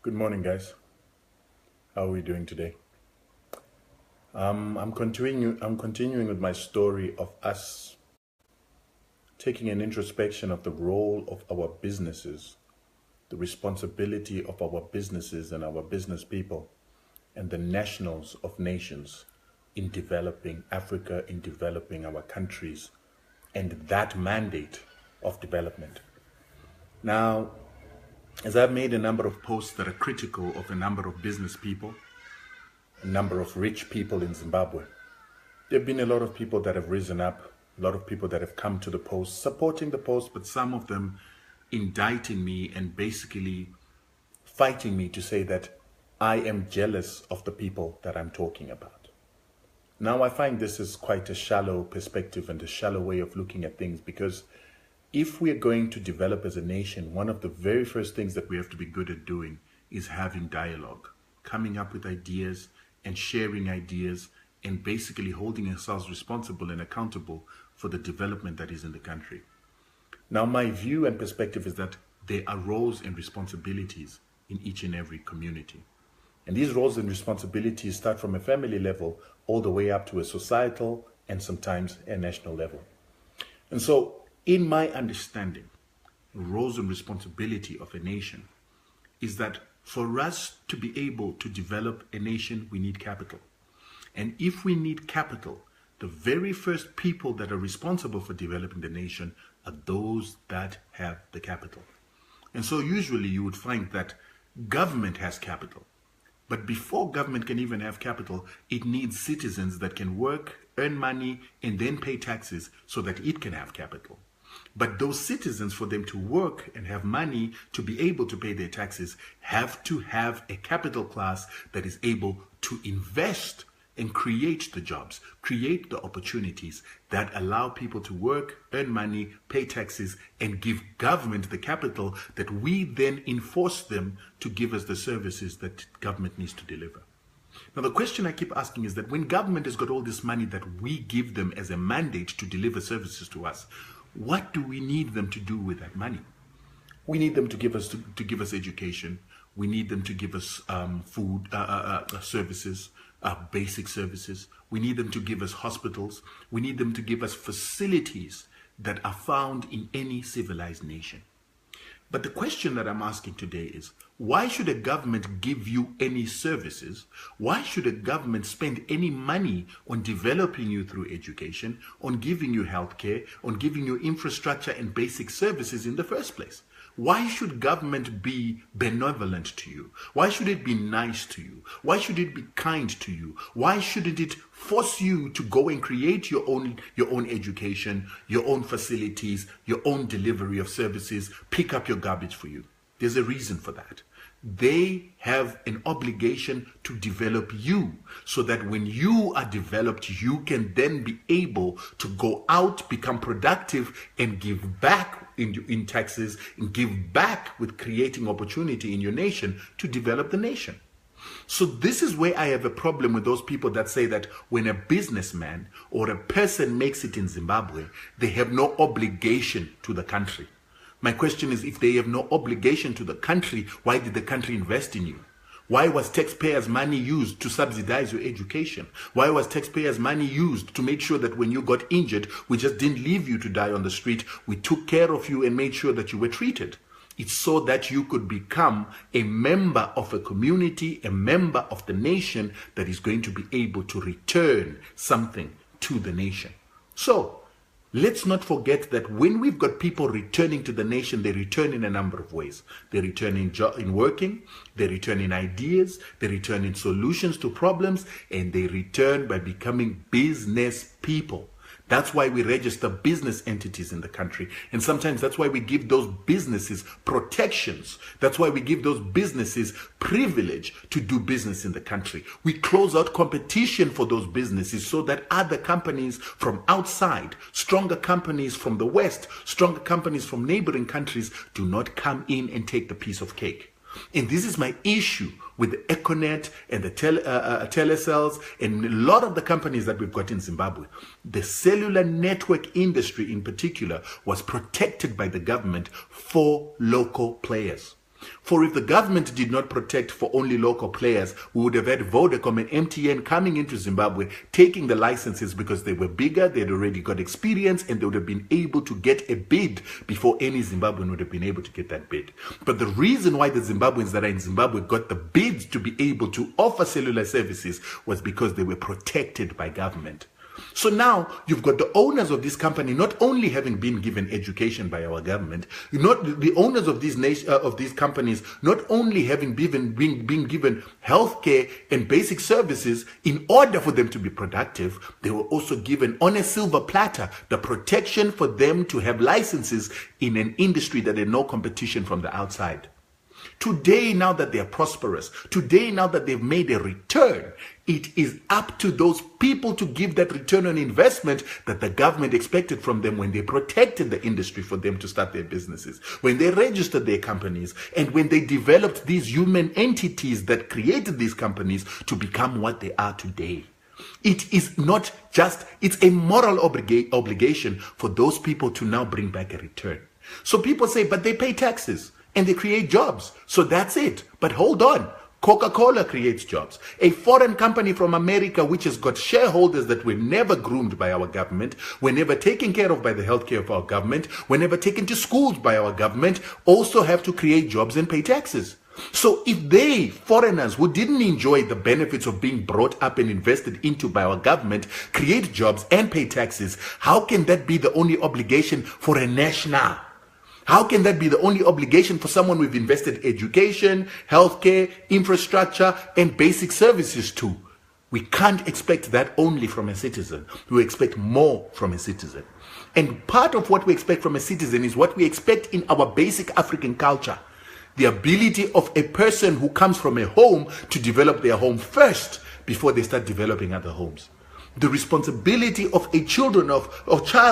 Good morning, guys. How are we doing today? I'm continuing with my story of us taking an introspection of the role of our businesses, the responsibility of our businesses and our business people, and the nationals of nations in developing Africa, in developing our countries, and that mandate of development. Now, as I've made a number of posts that are critical of a number of business people, a number of rich people in Zimbabwe, there have been a lot of people that have risen up, a lot of people that have come to the post, supporting the post, but some of them indicting me and basically fighting me to say that I am jealous of the people that I'm talking about. Now, I find this is quite a shallow perspective and a shallow way of looking at things, because if we are going to develop as a nation, one of the very first things that we have to be good at doing is having dialogue, coming up with ideas and sharing ideas and basically holding ourselves responsible and accountable for the development that is in the country. Now, my view and perspective is that there are roles and responsibilities in each and every community. And these roles and responsibilities start from a family level all the way up to a societal and sometimes a national level. And so, in my understanding, the roles and responsibility of a nation is that for us to be able to develop a nation, we need capital. And if we need capital, the very first people that are responsible for developing the nation are those that have the capital. And so usually you would find that government has capital. But before government can even have capital, it needs citizens that can work, earn money, and then pay taxes so that it can have capital. But those citizens, for them to work and have money to be able to pay their taxes, have to have a capital class that is able to invest and create the jobs, create the opportunities that allow people to work, earn money, pay taxes, and give government the capital that we then enforce them to give us the services that government needs to deliver. Now, the question I keep asking is that when government has got all this money that we give them as a mandate to deliver services to us, what do we need them to do with that money? We need them to give us education. We need them to give us food services, basic services. We need them to give us hospitals. We need them to give us facilities that are found in any civilized nation. But the question that I'm asking today is, why should a government give you any services? Why should a government spend any money on developing you through education, on giving you healthcare, on giving you infrastructure and basic services in the first place? Why should government be benevolent to you? Why should it be nice to you? Why should it be kind to you? Why shouldn't it force you to go and create your own education, your own facilities, your own delivery of services, pick up your garbage for you? There's a reason for that. They have an obligation to develop you so that when you are developed, you can then be able to go out, become productive, and give back in taxes, and give back with creating opportunity in your nation to develop the nation. So this is where I have a problem with those people that say that when a businessman or a person makes it in Zimbabwe, they have no obligation to the country. My question is, if they have no obligation to the country, why did the country invest in you? Why was taxpayers' money used to subsidize your education? Why was taxpayers' money used to make sure that when you got injured, we just didn't leave you to die on the street? We took care of you and made sure that you were treated. It's so that you could become a member of a community, a member of the nation that is going to be able to return something to the nation. So, let's not forget that when we've got people returning to the nation, they return in a number of ways. They return in working, they return in ideas, they return in solutions to problems, and they return by becoming business people. That's why we register business entities in the country. And sometimes that's why we give those businesses protections. That's why we give those businesses privilege to do business in the country. We close out competition for those businesses so that other companies from outside, stronger companies from the West, stronger companies from neighboring countries do not come in and take the piece of cake. And this is my issue with the Econet and the telecells and a lot of the companies that we've got in Zimbabwe. The cellular network industry in particular was protected by the government for local players. For if the government did not protect for only local players, we would have had Vodacom and MTN coming into Zimbabwe, taking the licenses because they were bigger, they'd already got experience, and they would have been able to get a bid before any Zimbabwean would have been able to get that bid. But the reason why the Zimbabweans that are in Zimbabwe got the bids to be able to offer cellular services was because they were protected by government. So now you've got the owners of this company not only having been given education by our government, not the owners of these companies not only having been given healthcare and basic services in order for them to be productive, they were also given on a silver platter the protection for them to have licenses in an industry that had no competition from the outside. Today, now that they are prosperous, today, now that they've made a return, it is up to those people to give that return on investment that the government expected from them when they protected the industry for them to start their businesses, when they registered their companies, and when they developed these human entities that created these companies to become what they are today. It is not just, it's a moral obligation for those people to now bring back a return. So people say, but they pay taxes and they create jobs. So that's it. But hold on. Coca-Cola creates jobs. A foreign company from America which has got shareholders that were never groomed by our government, were never taken care of by the healthcare of our government, were never taken to schools by our government, also have to create jobs and pay taxes. So if they, foreigners who didn't enjoy the benefits of being brought up and invested into by our government, create jobs and pay taxes, how can that be the only obligation for a national? How can that be the only obligation for someone we've invested education, healthcare, infrastructure, and basic services to? We can't expect that only from a citizen. We expect more from a citizen. And part of what we expect from a citizen is what we expect in our basic African culture. The ability of a person who comes from a home to develop their home first before they start developing other homes. The responsibility of a child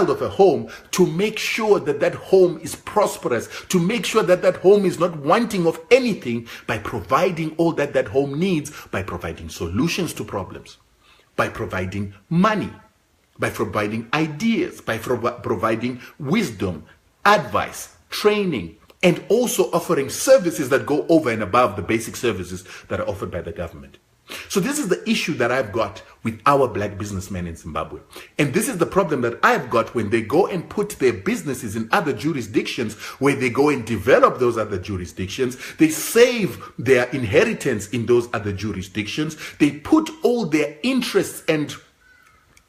of a home to make sure that that home is prosperous, to make sure that that home is not wanting of anything, by providing all that that home needs, by providing solutions to problems, by providing money, by providing ideas, by providing wisdom, advice, training, and also offering services that go over and above the basic services that are offered by the government. So this is the issue that I've got with our black businessmen in Zimbabwe. And this is the problem that I've got when they go and put their businesses in other jurisdictions, where they go and develop those other jurisdictions. They save their inheritance in those other jurisdictions. They put all their interests and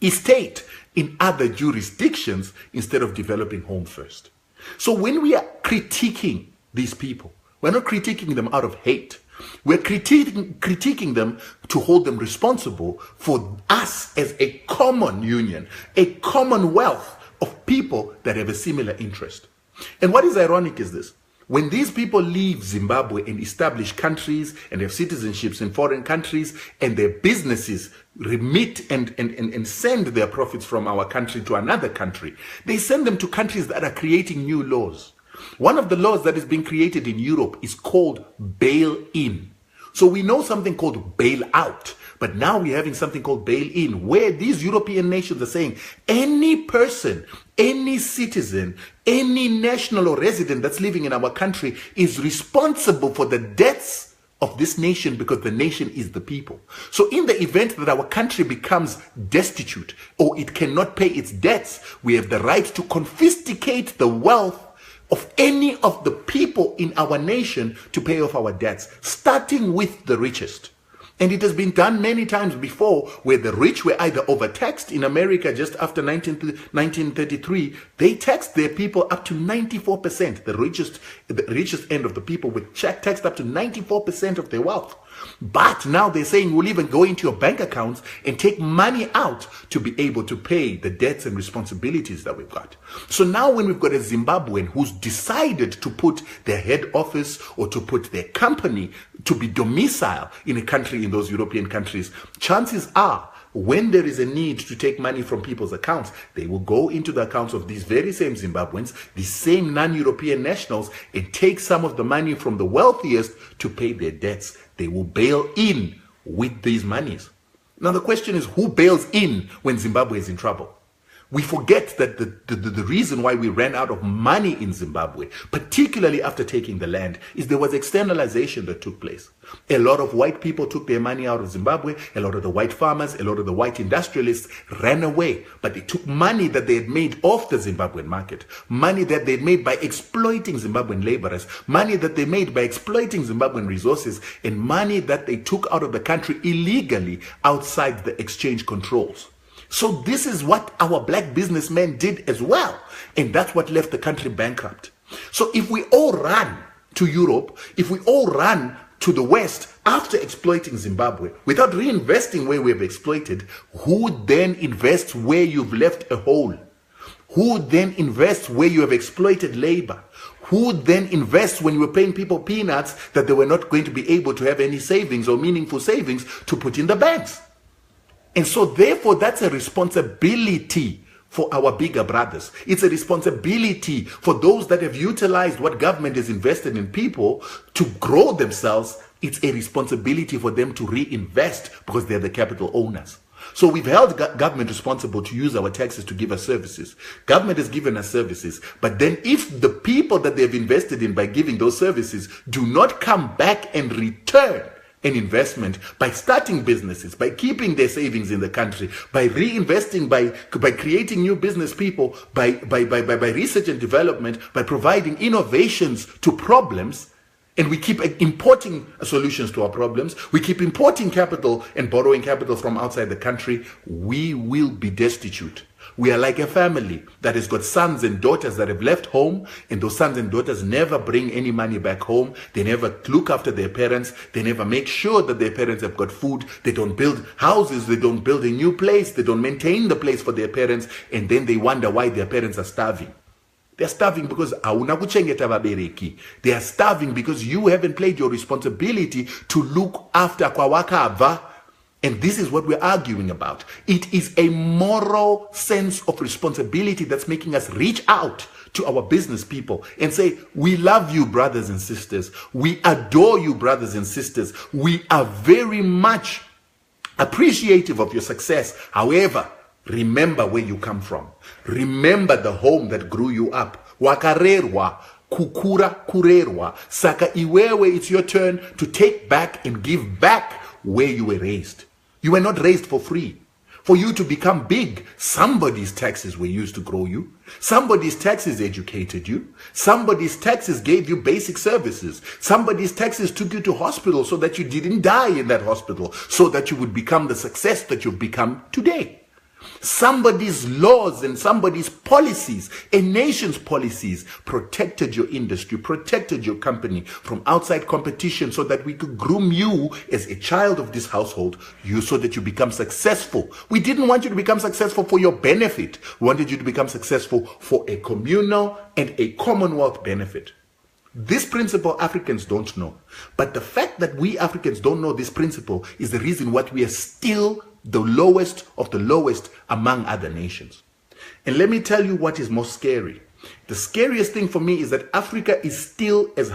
estate in other jurisdictions instead of developing home first. So when we are critiquing these people, we're not critiquing them out of hate. We're critiquing them to hold them responsible for us as a common union, a commonwealth of people that have a similar interest. And what is ironic is this. When these people leave Zimbabwe and establish countries and have citizenships in foreign countries, and their businesses remit and send their profits from our country to another country, they send them to countries that are creating new laws. One of the laws that is being created in Europe is called bail-in. So we know something called bail-out, but now we're having something called bail-in, where these European nations are saying any person, any citizen, any national or resident that's living in our country is responsible for the debts of this nation, because the nation is the people. So in the event that our country becomes destitute or it cannot pay its debts, we have the right to confiscate the wealth of any of the people in our nation to pay off our debts, starting with the richest. And it has been done many times before, where the rich were either overtaxed. In America, just after 1933, they taxed their people up to 94%. The richest end of the people were taxed up to 94% of their wealth. But now they're saying we'll even go into your bank accounts and take money out to be able to pay the debts and responsibilities that we've got. So now when we've got a Zimbabwean who's decided to put their head office or to put their company to be domicile in a country, in those European countries, chances are when there is a need to take money from people's accounts, they will go into the accounts of these very same Zimbabweans, these same non-European nationals, and take some of the money from the wealthiest to pay their debts. They will bail in with these monies. Now the question is, who bails in when Zimbabwe is in trouble? We forget that the reason why we ran out of money in Zimbabwe, particularly after taking the land, is there was externalization that took place. A lot of white people took their money out of Zimbabwe. A lot of the white farmers, a lot of the white industrialists ran away. But they took money that they had made off the Zimbabwean market, money that they had made by exploiting Zimbabwean laborers, money that they made by exploiting Zimbabwean resources, and money that they took out of the country illegally outside the exchange controls. So this is what our black businessmen did as well. And that's what left the country bankrupt. So if we all run to Europe, if we all run to the West after exploiting Zimbabwe, without reinvesting where we've exploited, who then invests where you've left a hole? Who then invests where you have exploited labor? Who then invests when you were paying people peanuts that they were not going to be able to have any savings or meaningful savings to put in the banks? And so therefore, that's a responsibility for our bigger brothers. It's a responsibility for those that have utilized what government has invested in people to grow themselves. It's a responsibility for them to reinvest because they're the capital owners. So we've held government responsible to use our taxes to give us services. Government has given us services. But then if the people that they've invested in by giving those services do not come back and return an investment by starting businesses, by keeping their savings in the country, by reinvesting, by creating new business people, by research and development, by providing innovations to problems, and we keep importing solutions to our problems, we keep importing capital and borrowing capital from outside the country, we will be destitute. We are like a family that has got sons and daughters that have left home, and those sons and daughters never bring any money back home. They never look after their parents. They never make sure that their parents have got food. They don't build houses. They don't build a new place. They don't maintain the place for their parents. And then they wonder why their parents are starving. They are starving because hauna kuchengeta vabereki. They are starving because you haven't played your responsibility to look after kwawakabva. And this is what we're arguing about. It is a moral sense of responsibility that's making us reach out to our business people and say, we love you, brothers and sisters. We adore you, brothers and sisters. We are very much appreciative of your success. However, remember where you come from. Remember the home that grew you up. Wakarerwa. Kukura kurerwa. Saka iwewe, it's your turn to take back and give back where you were raised. You were not raised for free. For you to become big, somebody's taxes were used to grow you. Somebody's taxes educated you. Somebody's taxes gave you basic services. Somebody's taxes took you to hospital so that you didn't die in that hospital, so that you would become the success that you've become today. Somebody's laws and somebody's policies, a nation's policies, protected your industry, protected your company from outside competition so that we could groom you as a child of this household, so that you become successful. We didn't want you to become successful for your benefit. We wanted you to become successful for a communal and a commonwealth benefit. This principle Africans don't know. But the fact that we Africans don't know this principle is the reason why we are still the lowest of the lowest among other nations. And let me tell you what is most scary. The scariest thing for me is that Africa is still as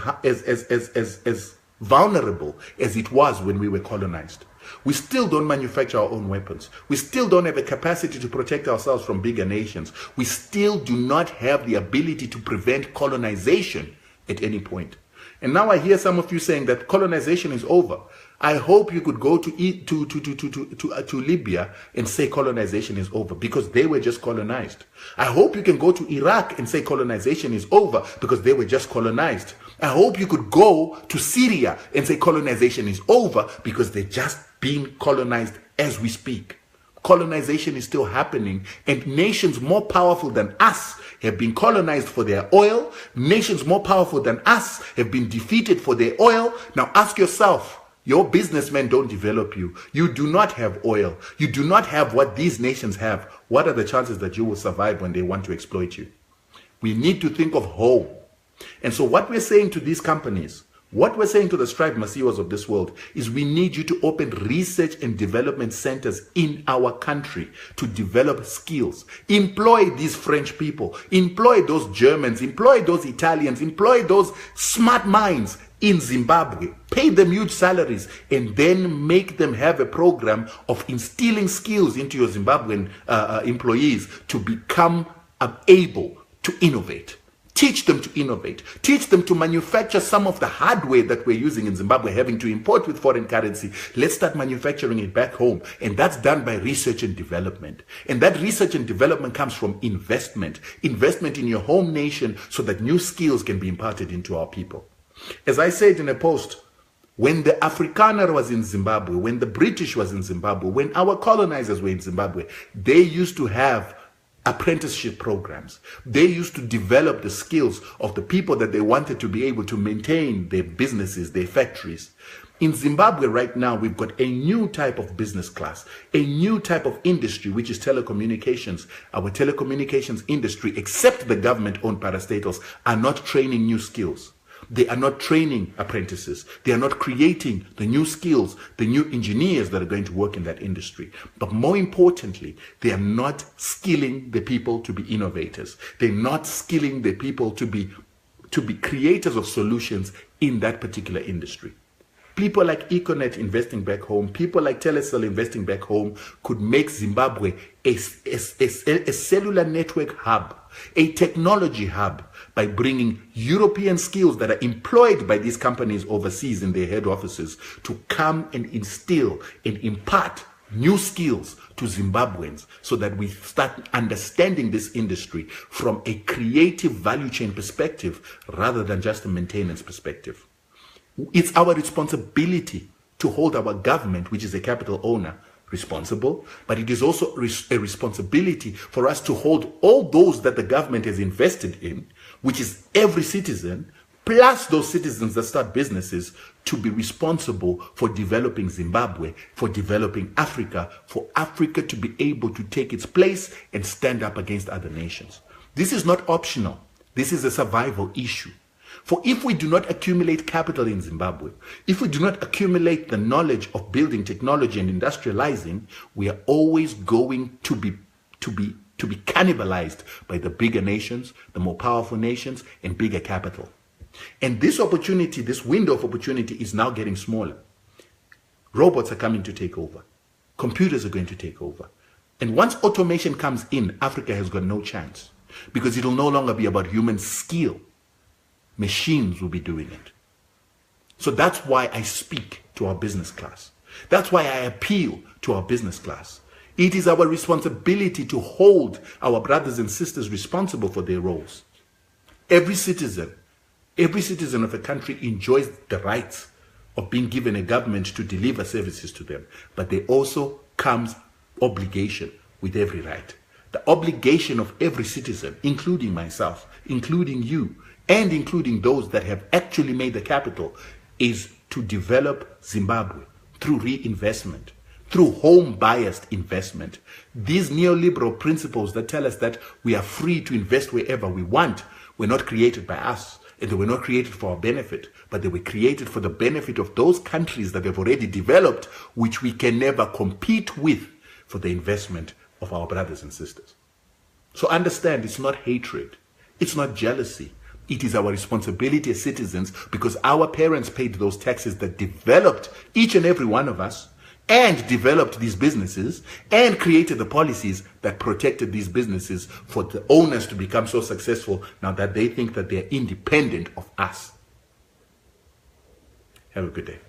vulnerable as it was when we were colonized. We still don't manufacture our own weapons. We still don't have a capacity to protect ourselves from bigger nations. We still do not have the ability to prevent colonization at any point. And now I hear some of you saying that colonization is over. I hope you could go to Libya and say colonization is over, because they were just colonized. I hope you can go to Iraq and say colonization is over because they were just colonized. I hope you could go to Syria and say colonization is over because they're just being colonized as we speak. Colonization is still happening, and nations more powerful than us have been colonized for their oil. Nations more powerful than us have been defeated for their oil. Now ask yourself, your businessmen don't develop you. You do not have oil. You do not have what these nations have. What are the chances that you will survive when they want to exploit you? We need to think of whole. And so what we're saying to these companies What we're saying to the Strive Masiwas of this world is we need you to open research and development centers in our country to develop skills. Employ these French people, employ those Germans, employ those Italians, employ those smart minds in Zimbabwe, pay them huge salaries, and then make them have a program of instilling skills into your Zimbabwean employees to become able to innovate. Teach them to innovate. Teach them to manufacture some of the hardware that we're using in Zimbabwe, having to import with foreign currency. Let's start manufacturing it back home. And that's done by research and development. And that research and development comes from investment. Investment in your home nation so that new skills can be imparted into our people. As I said in a post, when the Afrikaner was in Zimbabwe, when the British was in Zimbabwe, when our colonizers were in Zimbabwe, they used to have apprenticeship programs. They used to develop the skills of the people that they wanted to be able to maintain their businesses, their factories. In Zimbabwe right now, we've got a new type of business class, a new type of industry, which is telecommunications. Our telecommunications industry, except the government-owned parastatals, are not training new skills. They are not training apprentices. They are not creating the new skills, the new engineers that are going to work in that industry. But more importantly, they are not skilling the people to be innovators. They're not skilling the people to be creators of solutions in that particular industry. People like Econet investing back home, people like Telecel investing back home could make Zimbabwe a cellular network hub, a technology hub, by bringing European skills that are employed by these companies overseas in their head offices to come and instill and impart new skills to Zimbabweans so that we start understanding this industry from a creative value chain perspective rather than just a maintenance perspective. It's our responsibility to hold our government, which is a capital owner, responsible, but it is also a responsibility for us to hold all those that the government has invested in, which is every citizen, plus those citizens that start businesses, to be responsible for developing Zimbabwe, for developing Africa, for Africa to be able to take its place and stand up against other nations. This is not optional. This is a survival issue. For if we do not accumulate capital in Zimbabwe, if we do not accumulate the knowledge of building technology and industrializing, we are always going to be cannibalized by the bigger nations, the more powerful nations, and bigger capital. And this opportunity, this window of opportunity is now getting smaller. Robots are coming to take over. Computers are going to take over. And once automation comes in, Africa has got no chance because it will no longer be about human skill. Machines will be doing it. So that's why I speak to our business class. That's why I appeal to our business class. It is our responsibility to hold our brothers and sisters responsible for their roles. Every citizen of a country enjoys the rights of being given a government to deliver services to them, but there also comes obligation with every right. The obligation of every citizen, including myself, including you, and including those that have actually made the capital, is to develop Zimbabwe through reinvestment, through home-biased investment. These neoliberal principles that tell us that we are free to invest wherever we want were not created by us, and they were not created for our benefit, but they were created for the benefit of those countries that have already developed, which we can never compete with for the investment of our brothers and sisters. So understand, it's not hatred, it's not jealousy. It is our responsibility as citizens, because our parents paid those taxes that developed each and every one of us, and developed these businesses, and created the policies that protected these businesses for the owners to become so successful now that they think that they are independent of us. Have a good day.